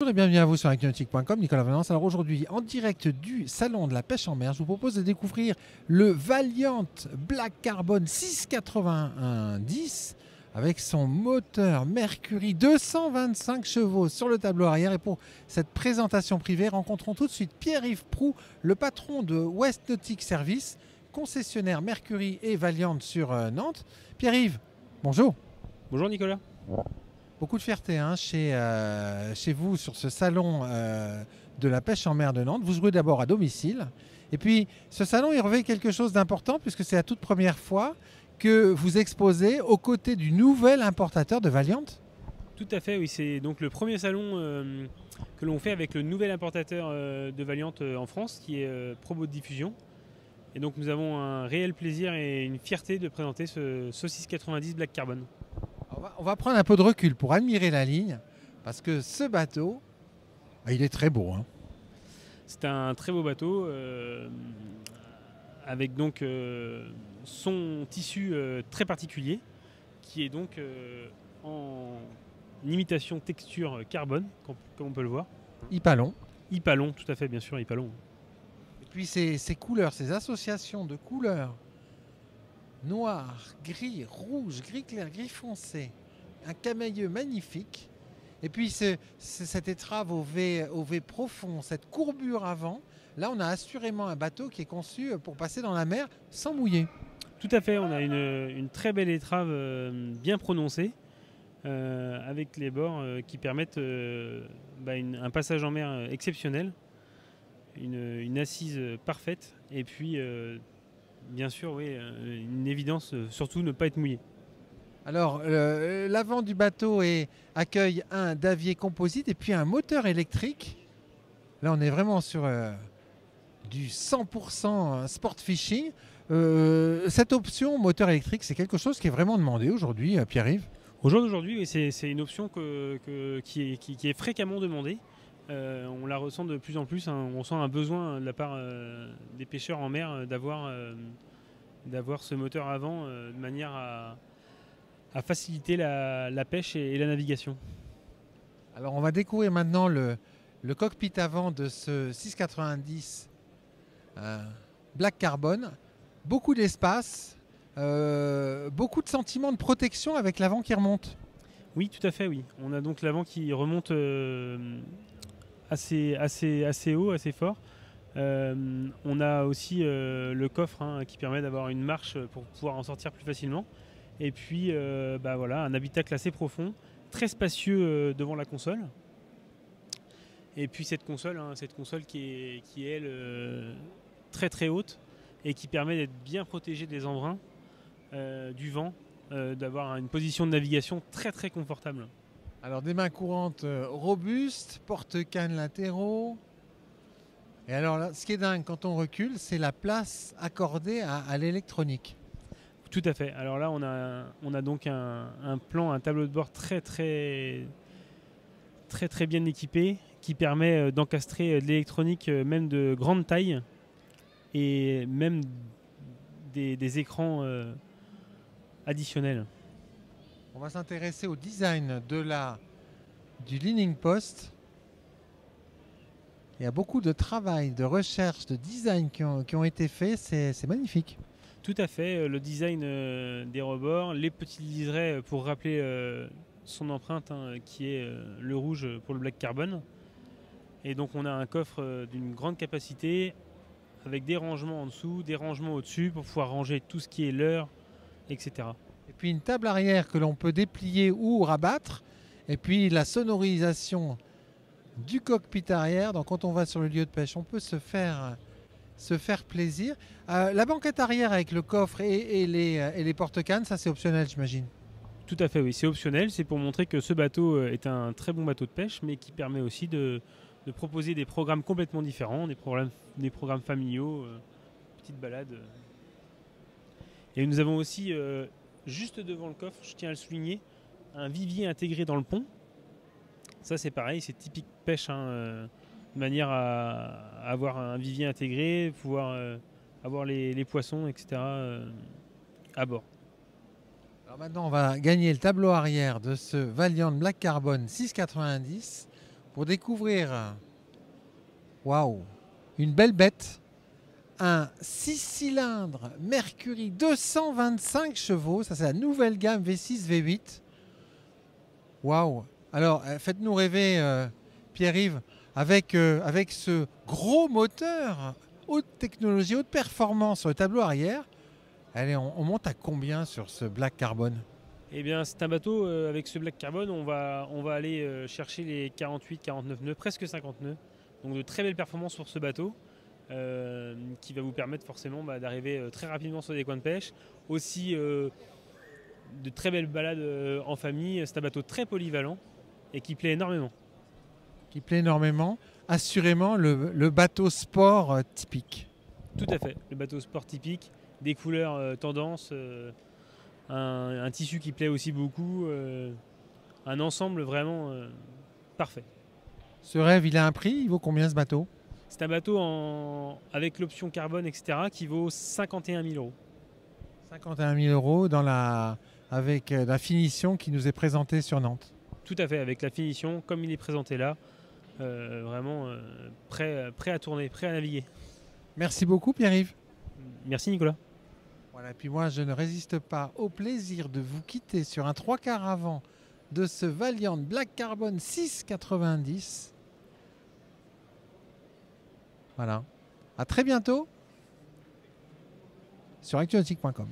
Bonjour et bienvenue à vous sur acnautique.com, Nicolas Valence. Alors aujourd'hui, en direct du salon de la pêche en mer, je vous propose de découvrir le Valiant Black Carbon 690 avec son moteur Mercury 225 chevaux sur le tableau arrière. Et pour cette présentation privée, rencontrons tout de suite Pierre-Yves Proux, le patron de West Nautic Service, concessionnaire Mercury et Valiant sur Nantes. Pierre-Yves, bonjour. Bonjour Nicolas. Beaucoup de fierté chez vous sur ce salon de la pêche en mer de Nantes. Vous jouez d'abord à domicile. Et puis ce salon, il revêt quelque chose d'important puisque c'est la toute première fois que vous exposez aux côtés du nouvel importateur de Valiant. Tout à fait, oui. C'est donc le premier salon que l'on fait avec le nouvel importateur de Valiant en France qui est Probo Diffusion. Et donc nous avons un réel plaisir et une fierté de présenter ce 690 Black Carbon. On va prendre un peu de recul pour admirer la ligne, parce que ce bateau, il est très beau. C'est un très beau bateau, avec donc son tissu très particulier, qui est donc en imitation texture carbone, comme on peut le voir. Hypalon. Hypalon, tout à fait, bien sûr, Hypalon. Et puis ces couleurs, ces associations de couleurs, noir, gris, rouge, gris clair, gris foncé, un camailleux magnifique. Et puis cette étrave au V profond, cette courbure avant, là on a assurément un bateau qui est conçu pour passer dans la mer sans mouiller. Tout à fait, on a une très belle étrave bien prononcée, avec les bords qui permettent un passage en mer exceptionnel, une assise parfaite, et puis bien sûr, oui, une évidence, surtout ne pas être mouillé. Alors, l'avant du bateau accueille un davier composite et puis un moteur électrique. Là, on est vraiment sur du 100% sport fishing. Cette option moteur électrique, c'est quelque chose qui est vraiment demandé aujourd'hui, Pierre-Yves. Au jour d'aujourd'hui, c'est une option qui est fréquemment demandée. On la ressent de plus en plus, on sent un besoin de la part des pêcheurs en mer d'avoir ce moteur avant de manière à faciliter la pêche et la navigation. Alors on va découvrir maintenant le cockpit avant de ce 690 Black Carbon. Beaucoup d'espace, beaucoup de sentiments de protection avec l'avant qui remonte. Oui, tout à fait, oui. On a donc l'avant qui remonte assez haut, assez fort. On a aussi le coffre qui permet d'avoir une marche pour pouvoir en sortir plus facilement. Et puis voilà, un habitacle assez profond, très spacieux devant la console. Et puis cette console qui est elle très très haute et qui permet d'être bien protégée des embruns, du vent, d'avoir une position de navigation très très confortable. Alors des mains courantes robustes, porte-cannes latéraux. Et alors là, ce qui est dingue quand on recule, c'est la place accordée à l'électronique. Tout à fait. Alors là, on a donc un plan, un tableau de bord très bien équipé qui permet d'encastrer de l'électronique même de grande taille et même des écrans additionnels. On va s'intéresser au design du leaning post. Il y a beaucoup de travail, de recherche, de design qui ont été faits. C'est magnifique. Tout à fait. Le design des rebords, les petits liserés pour rappeler son empreinte qui est le rouge pour le Black Carbon. Et donc on a un coffre d'une grande capacité avec des rangements en dessous, des rangements au-dessus pour pouvoir ranger tout ce qui est leurre, etc. Et puis une table arrière que l'on peut déplier ou rabattre. Et puis la sonorisation du cockpit arrière. Donc quand on va sur le lieu de pêche, on peut se faire plaisir. La banquette arrière avec le coffre et les porte-cannes, ça c'est optionnel, j'imagine. Tout à fait, oui, c'est optionnel. C'est pour montrer que ce bateau est un très bon bateau de pêche, mais qui permet aussi de proposer des programmes complètement différents, des programmes familiaux, petites balades. Et nous avons aussi, juste devant le coffre, je tiens à le souligner, un vivier intégré dans le pont. Ça c'est pareil, c'est typique pêche, de manière à avoir un vivier intégré, pouvoir avoir les poissons, etc. À bord. Alors maintenant, on va gagner le tableau arrière de ce Valiant Black Carbon 690 pour découvrir, waouh, une belle bête. Un 6 cylindres Mercury 225 chevaux. Ça, c'est la nouvelle gamme V6, V8. Waouh! Alors, faites-nous rêver, Pierre-Yves, avec ce gros moteur, haute technologie, haute performance sur le tableau arrière. Allez, on monte à combien sur ce Black Carbon? Eh bien, c'est un bateau, avec ce Black Carbon, on va aller chercher les 48, 49 nœuds, presque 50 nœuds. Donc de très belles performances sur ce bateau. Qui va vous permettre forcément d'arriver très rapidement sur des coins de pêche. Aussi de très belles balades en famille. C'est un bateau très polyvalent et qui plaît énormément. Qui plaît énormément. Assurément le bateau sport typique. Tout à fait, le bateau sport typique, des couleurs tendance, un tissu qui plaît aussi beaucoup, un ensemble vraiment parfait. Ce rêve, il a un prix, il vaut combien ce bateau? C'est un bateau avec l'option carbone, etc., qui vaut 51 000 euros. 51 000 euros avec la finition qui nous est présentée sur Nantes. Tout à fait, avec la finition, comme il est présenté là, vraiment prêt à tourner, prêt à naviguer. Merci beaucoup, Pierre-Yves. Merci, Nicolas. Voilà, et puis moi, je ne résiste pas au plaisir de vous quitter sur un 3/4 avant de ce Valiant Black Carbon 6,90. Voilà. À très bientôt sur actualnautique.com.